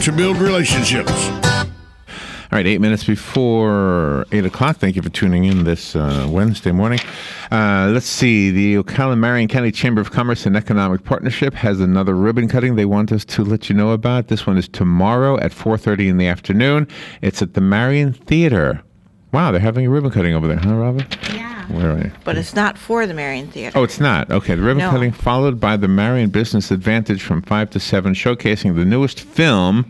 To build relationships. All right, 8 minutes before 8 o'clock. Thank you for tuning in this Wednesday morning. Let's see. The Ocala Marion County Chamber of Commerce and Economic Partnership has another ribbon cutting they want us to let you know about. This one is tomorrow at 4:30 in the afternoon. It's at the Marion Theater. Wow, they're having a ribbon cutting over there, huh, Robin? Yeah. Where are you? But it's not for the Marion Theater. Oh, it's not. Okay, the ribbon No. cutting followed by the Marion Business Advantage from 5 to 7, showcasing the newest film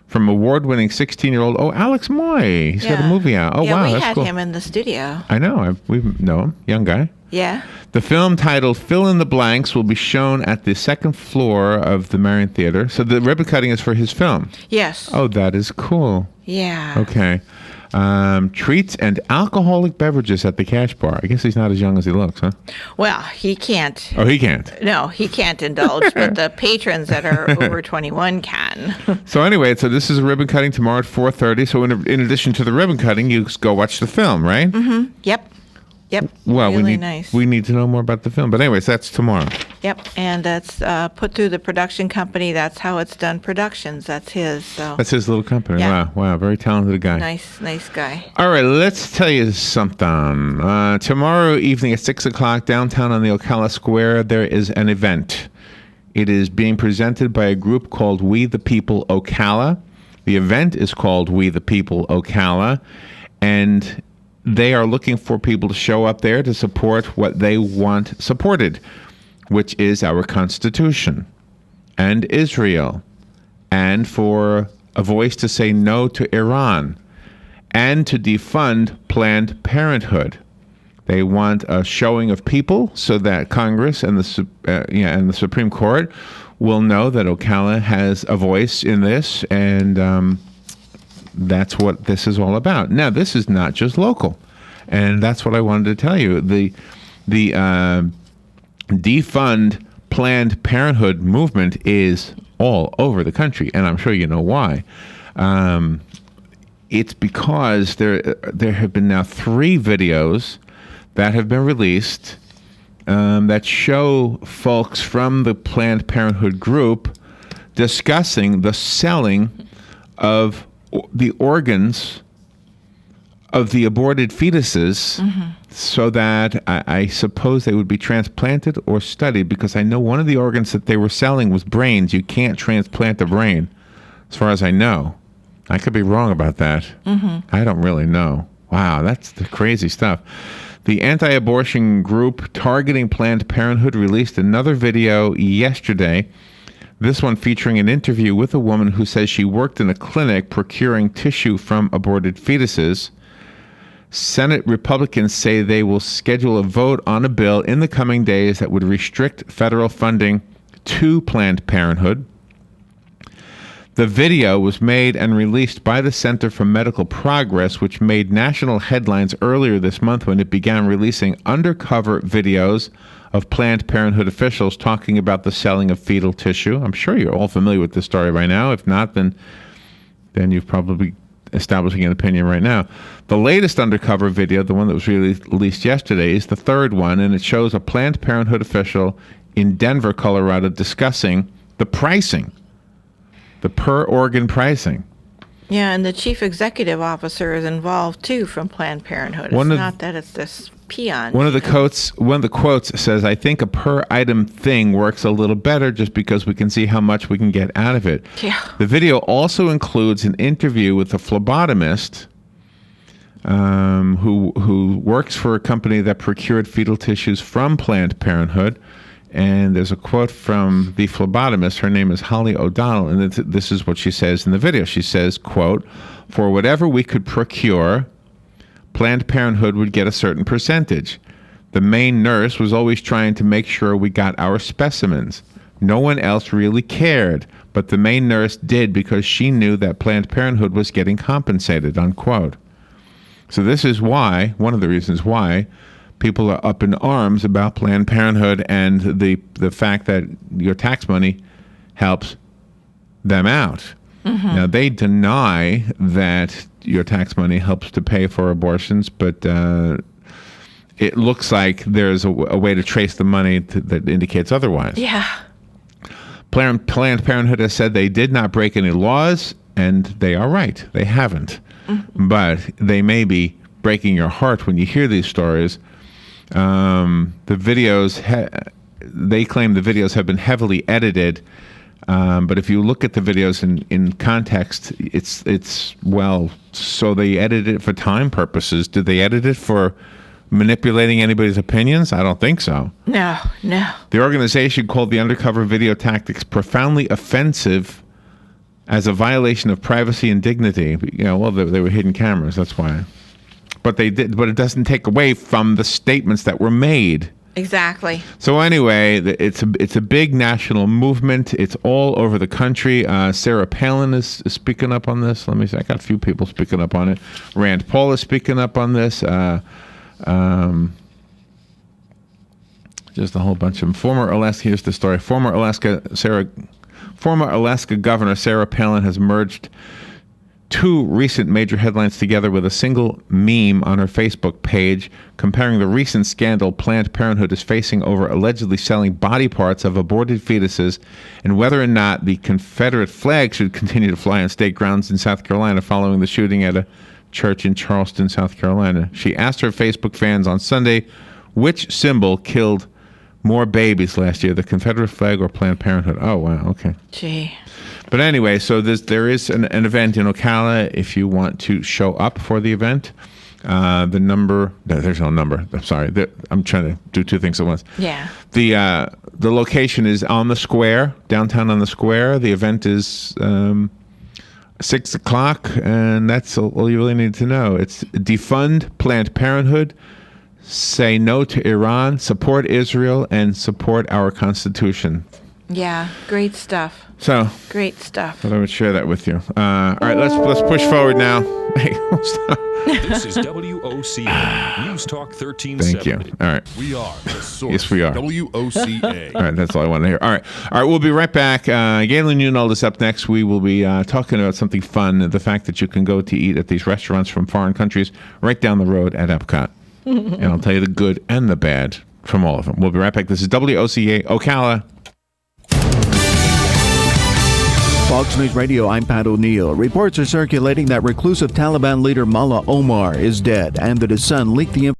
from award-winning 16-year-old, Alex Moy. He's got a movie out. Oh, yeah, wow, we that's had cool. him in the studio. I know. We know him. Young guy. Yeah. The film titled Fill in the Blanks will be shown at the second floor of the Marion Theater. So the ribbon cutting is for his film. Yes. Oh, that is cool. Yeah. Okay. Treats and alcoholic beverages at the Cash Bar. I guess he's not as young as he looks, huh? Well, he can't. Oh, he can't. No, he can't indulge, but the patrons that are over 21 can. So anyway, so this is a ribbon cutting tomorrow at 4:30. So in addition to the ribbon cutting, you go watch the film, right? Mm-hmm. Yep. Well, really we need to know more about the film. But anyways, that's tomorrow. Yep. And that's put through the production company. That's how it's done productions. That's his. So That's his little company. Yeah. Wow, very talented guy. nice guy. All right, let's tell you something. Tomorrow evening at 6 o'clock downtown on the Ocala Square, there is an event. It is being presented by a group called We the People Ocala. The event is called We the People Ocala, and they are looking for people to show up there to support what they want supported, which is our Constitution and Israel, and for a voice to say no to Iran, and to defund Planned Parenthood. They want a showing of people so that Congress and the Supreme Court will know that Ocala has a voice in this, and that's what this is all about. Now, this is not just local, and that's what I wanted to tell you. The defund Planned Parenthood movement is all over the country, and I'm sure you know why. It's because there have been now 3 videos that have been released that show folks from the Planned Parenthood group discussing the selling of the organs of the aborted fetuses, so that I suppose they would be transplanted or studied, because I know one of the organs that they were selling was brains. You can't transplant a brain, as far as I know. I could be wrong about that. I don't really know. Wow, that's the crazy stuff. The anti-abortion group targeting Planned Parenthood released another video yesterday. This one featuring an interview with a woman who says she worked in a clinic procuring tissue from aborted fetuses. Senate Republicans say they will schedule a vote on a bill in the coming days that would restrict federal funding to Planned Parenthood. The video was made and released by the Center for Medical Progress, which made national headlines earlier this month when it began releasing undercover videos of Planned Parenthood officials talking about the selling of fetal tissue. I'm sure you're all familiar with this story by now. If not, then you've probably establishing an opinion right now. The latest undercover video, the one that was released yesterday, is the third one, and it shows a Planned Parenthood official in Denver, Colorado, discussing the pricing, the per organ pricing. Yeah, and the chief executive officer is involved too from Planned Parenthood. It's not that it's this peon. One of the quotes says, "I think a per item thing works a little better just because we can see how much we can get out of it." Yeah. The video also includes an interview with a phlebotomist who works for a company that procured fetal tissues from Planned Parenthood. And there's a quote from the phlebotomist. Her name is Holly O'Donnell, and this is what she says in the video. She says, quote, "For whatever we could procure, Planned Parenthood would get a certain percentage. The main nurse was always trying to make sure we got our specimens. No one else really cared, but the main nurse did because she knew that Planned Parenthood was getting compensated," unquote. So this is why, one of the reasons why, people are up in arms about Planned Parenthood and the fact that your tax money helps them out. Now, they deny that your tax money helps to pay for abortions, but it looks like there's a way to trace the money that indicates otherwise. Yeah. Planned Parenthood has said they did not break any laws, and they are right. They haven't. Mm-hmm. But they may be breaking your heart when you hear these stories. The videos, they claim the videos have been heavily edited. But if you look at the videos in context, it's well, so they edited it for time purposes. Did they edit it for manipulating anybody's opinions? I don't think so. No. The organization called the undercover video tactics profoundly offensive as a violation of privacy and dignity. Well, they were hidden cameras, that's why. But they did. But it doesn't take away from the statements that were made. Exactly. So anyway, it's a big national movement. It's all over the country. Sarah Palin is speaking up on this. Let me see. I got a few people speaking up on it. Rand Paul is speaking up on this. Just a whole bunch of them. Here's the story. Former Alaska Governor Sarah Palin has merged two recent major headlines together with a single meme on her Facebook page, comparing the recent scandal Planned Parenthood is facing over allegedly selling body parts of aborted fetuses and whether or not the Confederate flag should continue to fly on state grounds in South Carolina following the shooting at a church in Charleston, South Carolina. She asked her Facebook fans on Sunday which symbol killed more babies last year, the Confederate flag or Planned Parenthood. Oh, wow. Okay. Gee. But anyway, so there is an event in Ocala if you want to show up for the event. The number, there's no number. I'm sorry. I'm trying to do two things at once. Yeah. The location is on the square, downtown on the square. The event is 6 o'clock, and that's all you really need to know. It's defund Planned Parenthood, say no to Iran, support Israel, and support our Constitution. Yeah, great stuff. So great stuff. I would share that with you. All right, let's push forward now. This is WOCA News Talk 1370. Thank you. All right. We are the source. Yes, we are. WOCA. All right, that's all I want to hear. All right, we'll be right back. Galen Newnold is up next. We will be talking about something fun, the fact that you can go to eat at these restaurants from foreign countries right down the road at Epcot. And I'll tell you the good and the bad from all of them. We'll be right back. This is WOCA Ocala. Fox News Radio, I'm Pat O'Neill. Reports are circulating that reclusive Taliban leader Mullah Omar is dead and that his son leaked the information